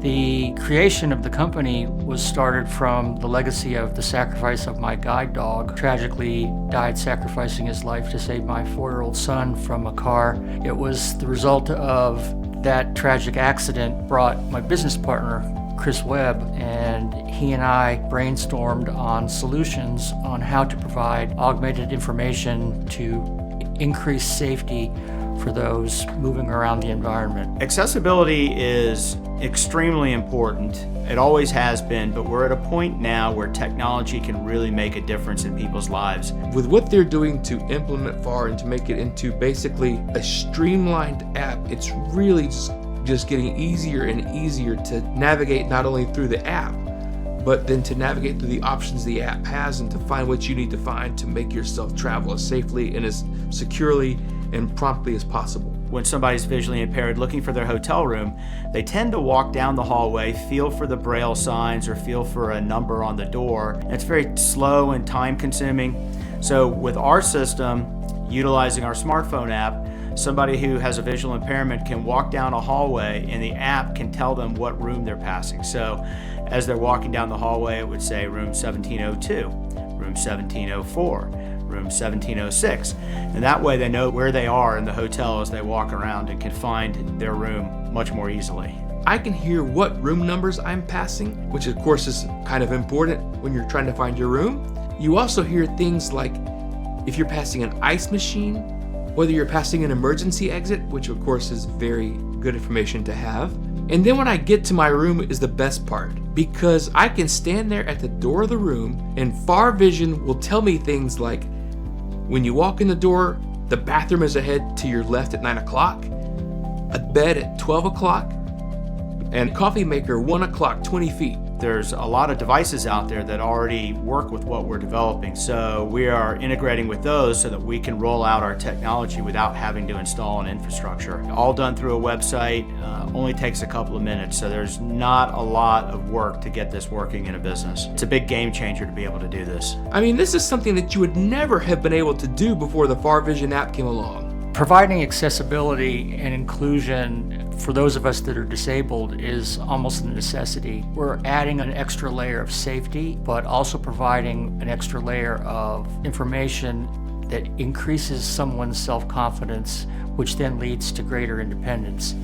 The creation of the company was started from the legacy of the sacrifice of my guide dog. Tragically died sacrificing his life to save my 4-year-old son from a car. It was the result of that tragic accident brought my business partner, Chris Webb, and he and I brainstormed on solutions on how to provide augmented information to increase safety for those moving around the environment. Accessibility is extremely important. It always has been, but we're at a point now where technology can really make a difference in people's lives. With what they're doing to implement FAR and to make it into basically a streamlined app, it's really just getting easier and easier to navigate not only through the app, but then to navigate through the options the app has and to find what you need to find to make yourself travel as safely and as securely and promptly as possible. When somebody's visually impaired looking for their hotel room, they tend to walk down the hallway, feel for the braille signs or feel for a number on the door. And it's very slow and time consuming. So with our system, utilizing our smartphone app, somebody who has a visual impairment can walk down a hallway and the app can tell them what room they're passing. So as they're walking down the hallway, it would say room 1702, room 1704, room 1706. And that way they know where they are in the hotel as they walk around and can find their room much more easily. I can hear what room numbers I'm passing, which of course is kind of important when you're trying to find your room. You also hear things like if you're passing an ice machine, whether you're passing an emergency exit, which of course is very good information to have. And then when I get to my room is the best part, because I can stand there at the door of the room and FAR Vision will tell me things like, when you walk in the door, the bathroom is ahead to your left at 9 o'clock, a bed at 12 o'clock, and a coffee maker 1 o'clock, 20 feet. There's a lot of devices out there that already work with what we're developing. So we are integrating with those so that we can roll out our technology without having to install an infrastructure. All done through a website, only takes a couple of minutes. So there's not a lot of work to get this working in a business. It's a big game changer to be able to do this. I mean, this is something that you would never have been able to do before the FAR Vision app came along. Providing accessibility and inclusion for those of us that are disabled is almost a necessity. We're adding an extra layer of safety, but also providing an extra layer of information that increases someone's self-confidence, which then leads to greater independence.